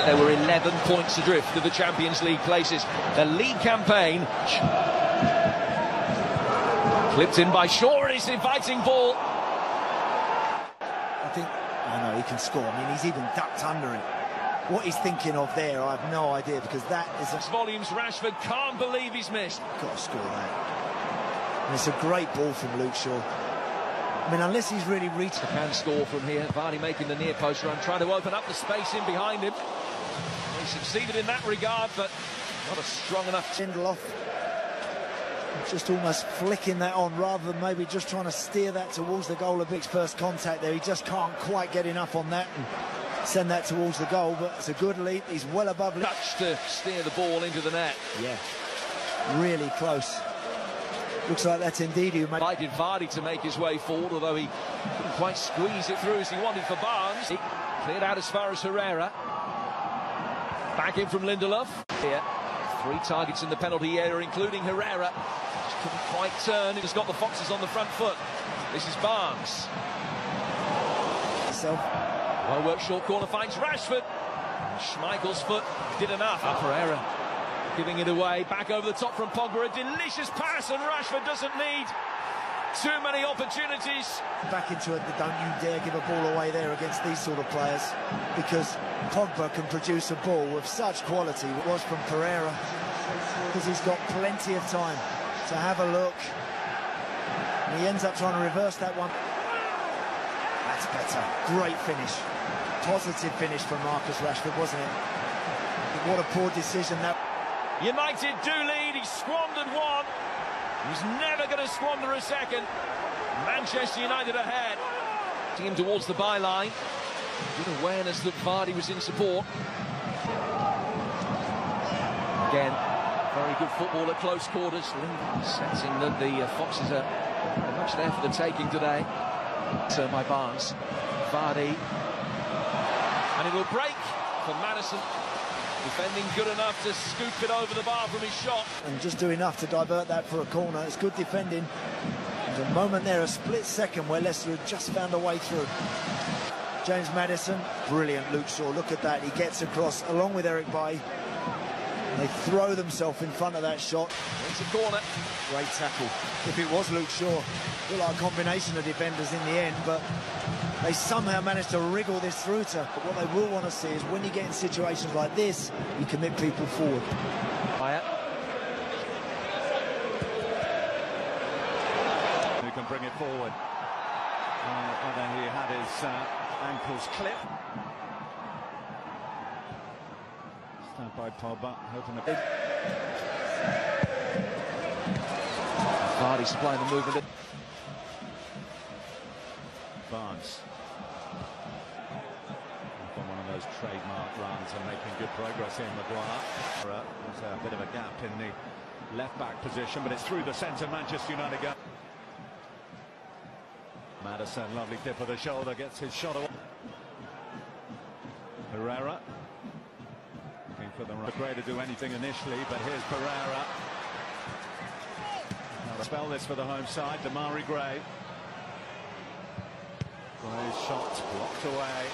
They were 11 points adrift of the Champions League places. The league campaign clipped in by Shaw, and it's an inviting ball. I think, oh no, he can score. I mean, he's even ducked under it. What he's thinking of there, I have no idea, because that is a... Volumes, Rashford can't believe he's missed. Got to score that. And it's a great ball from Luke Shaw. I mean, unless he's really reached... Can score from here. Vardy making the near post run, trying to open up the space in behind him. He succeeded in that regard, but not a strong enough... Lindelof just almost flicking that on, rather than maybe just trying to steer that towards the goal. A big first contact there. He just can't quite get enough on that and send that towards the goal, but it's a good leap. He's well above... Touch to steer the ball into the net. Yeah, really close. Looks like that's indeed who made... Invited Vardy to make his way forward, although he couldn't quite squeeze it through as he wanted for Barnes. He cleared out as far as Herrera. Back in from Lindelof. Here, 3 targets in the penalty area, including Herrera. Just couldn't quite turn. He's got the Foxes on the front foot. This is Barnes. Well worked short corner, finds Rashford. Schmeichel's foot did enough. Herrera giving it away, back over the top from Pogba, a delicious pass, and Rashford doesn't need too many opportunities. Back into it, don't you dare give a ball away there against these sort of players, because Pogba can produce a ball with such quality. It was from Pereira, because he's got plenty of time to have a look. And he ends up trying to reverse that one. That's better. Great finish. Positive finish from Marcus Rashford, wasn't it? What a poor decision that. United do lead, he squandered one. He's never going to squander a second. Manchester United ahead. Him towards the byline. Good awareness that Vardy was in support. Again, very good football at close quarters. Sensing that the Foxes are much there for the taking today. So by Barnes. Vardy. And it'll break for Maddison. Defending good enough to scoop it over the bar from his shot. And just do enough to divert that for a corner. It's good defending. There's a moment there, a split second, where Leicester had just found a way through. James Maddison, brilliant. Luke Shaw, look at that. He gets across along with Eric Bailly. They throw themselves in front of that shot. It's a corner. Great tackle. If it was Luke Shaw, looked like a combination of defenders in the end, but they somehow managed to wriggle this through to. But what they will want to see is when you get in situations like this, you commit people forward. Who can bring it forward? Whether he had his ankles clipped. Stand by Pogba, hoping a big. Vardy supplying the movement. Barnes. On one of those trademark runs and making good progress in Maguire. There's a bit of a gap in the left-back position, but it's through the centre. Manchester United go. Maddison, lovely tip of the shoulder, gets his shot away. Pereira. Looking for the right to do anything initially, but here's Pereira. Now spell this for the home side, Damari Gray. Gray's shot blocked away.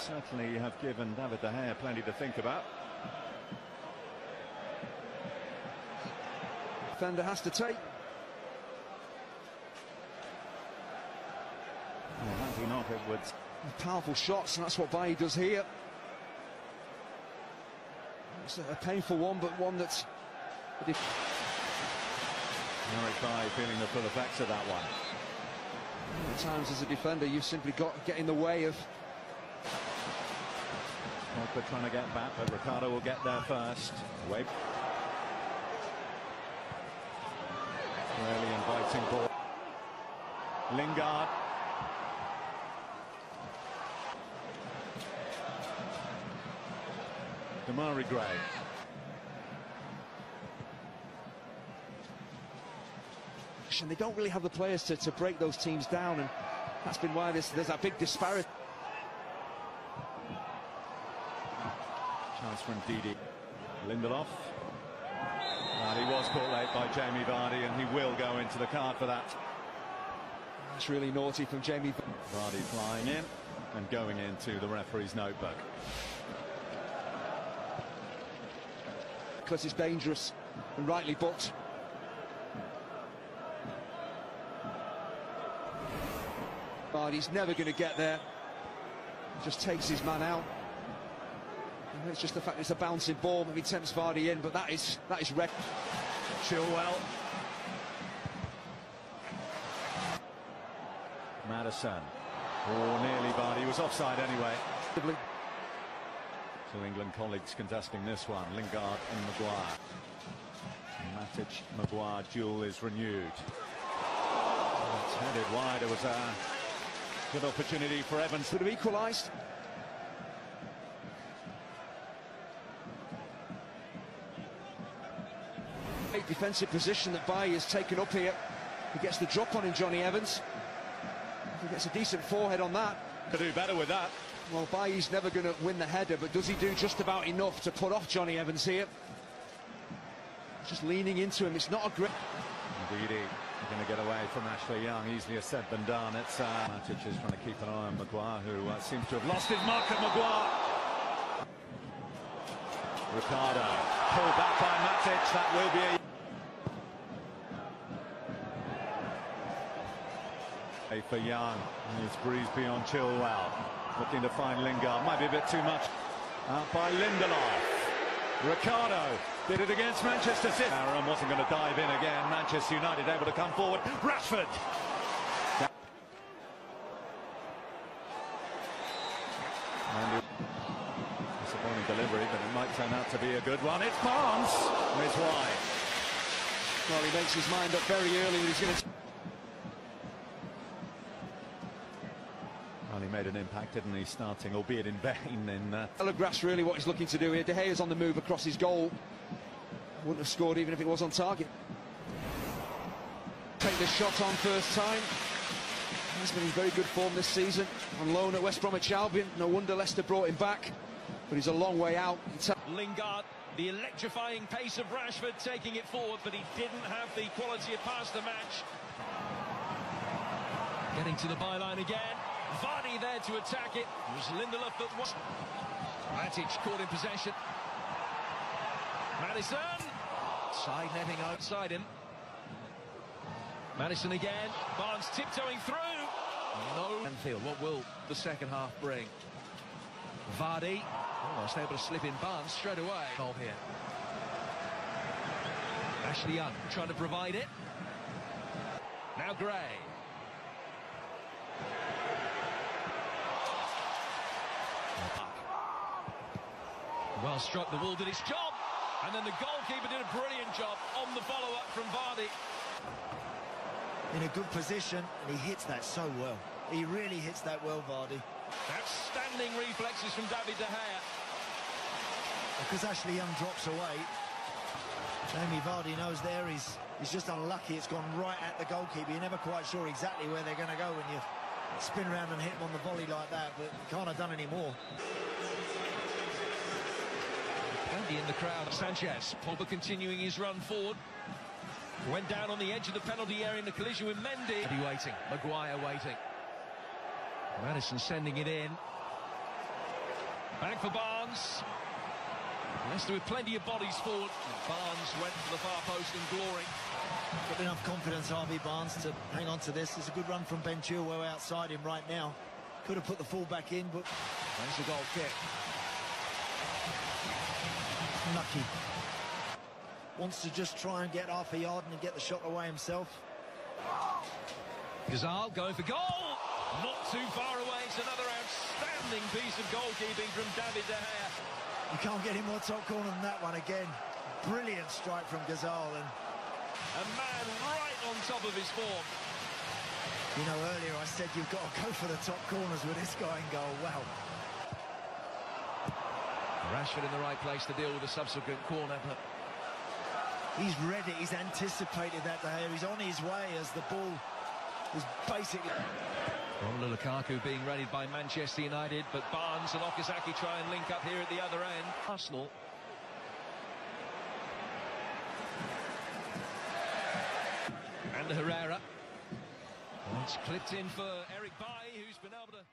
Certainly have given David De Gea plenty to think about. Defender has to take. Handing off it with Powerful shots, and that's what Bailly does here. It's a painful one, but one that's... Eric Bailly feeling the full effects of that one. At times as a defender, you've simply got to get in the way of... Pogba trying to get back, but Ricardo will get there first. Away. Really inviting ball. Lingard. Damari Gray. And they don't really have the players to break those teams down, and that's been why there's that big disparity. Chance from Tadi. Lindelof. And he was caught late by Jamie Vardy, and he will go into the card for that. That's really naughty from Jamie. Vardy flying in. and going into the referee's notebook. Because it's dangerous and rightly booked. Vardy's never going to get there. Just takes his man out. And it's just the fact it's a bouncing ball. Maybe tempts Vardy in, but that is wrecked. Chilwell. Madison. Oh, nearly Vardy was offside anyway. Two England colleagues contesting this one, Lingard and Maguire. Matic, Maguire duel is renewed. It's headed wide. It was a good opportunity for Evans. Could have equalised. Great defensive position that Bailly has taken up here. He gets the drop on him, Johnny Evans. He gets a decent forehead on that. Could do better with that. Well, Bailly's never going to win the header, but does he do just about enough to put off Johnny Evans here? Just leaning into him. It's not a great... Indeed, going to get away from Ashley Young. Easier said than done. It's Matic is trying to keep an eye on Maguire, who seems to have lost his mark at Maguire. Ricardo pulled back by Matic. That will be a for Young. It's breezed beyond Chilwell. Looking to find Lingard. Might be a bit too much. Out by Lindelof. Ricardo did it against Manchester City. Aaron wasn't going to dive in again. Manchester United able to come forward. Rashford. Disappointing delivery, but it might turn out to be a good one. It's Barnes. It's wide. Well, he makes his mind up very early that he's going to... Well, he made an impact, didn't he, starting, albeit in vain. Telegraphs really what he's looking to do here. De Gea's on the move across his goal. Wouldn't have scored even if it was on target. Take the shot on first time. He's been in very good form this season. On loan at West Bromwich Albion. No wonder Leicester brought him back. But he's a long way out. Lingard, the electrifying pace of Rashford taking it forward, but he didn't have the quality of pass the match. Getting to the byline again. Vardy there to attack it. It was Lindelof that was... Matic caught in possession. Madison. Side netting outside him. Madison again. Barnes tiptoeing through. No. Anfield, what will the second half bring? Vardy. Almost able to slip in Barnes straight away. Goal here. Ashley Young trying to provide it. Now Gray. Well struck, the wall did its job, and then the goalkeeper did a brilliant job on the follow-up from Vardy. In a good position, and he hits that so well. He really hits that well, Vardy. Outstanding reflexes from David De Gea. Because Ashley Young drops away, Jamie Vardy knows there he's just unlucky. It's gone right at the goalkeeper. You're never quite sure exactly where they're going to go when you spin around and hit them on the volley like that, but you can't have done any more. Andy in the crowd. Sanchez. Pogba continuing his run forward. Went down on the edge of the penalty area in the collision with Mendy. Tadi waiting. Maguire waiting. Madison sending it in. Back for Barnes. Leicester with plenty of bodies forward. Barnes went for the far post in glory. Got enough confidence, Harvey Barnes, to hang on to this. It's a good run from Ben Chilwell outside him right now. Could have put the full back in, but... There's the goal kick. Lucky. Wants to just try and get half a yard and get the shot away himself. Gazal going for goal. Not too far away. It's another outstanding piece of goalkeeping from David De Gea. You can't get any more top corner than that one again. Brilliant strike from Gazal. And a man right on top of his form. You know, earlier I said you've got to go for the top corners with this guy in goal. Wow. Rashford in the right place to deal with the subsequent corner, but he's ready. He's anticipated that there. He's on his way as the ball is basically... Romelu Lukaku being readied by Manchester United, but Barnes and Okazaki try and link up here at the other end. Arsenal. And Herrera. Well, it's clipped in for Eric Bailly, who's been able to...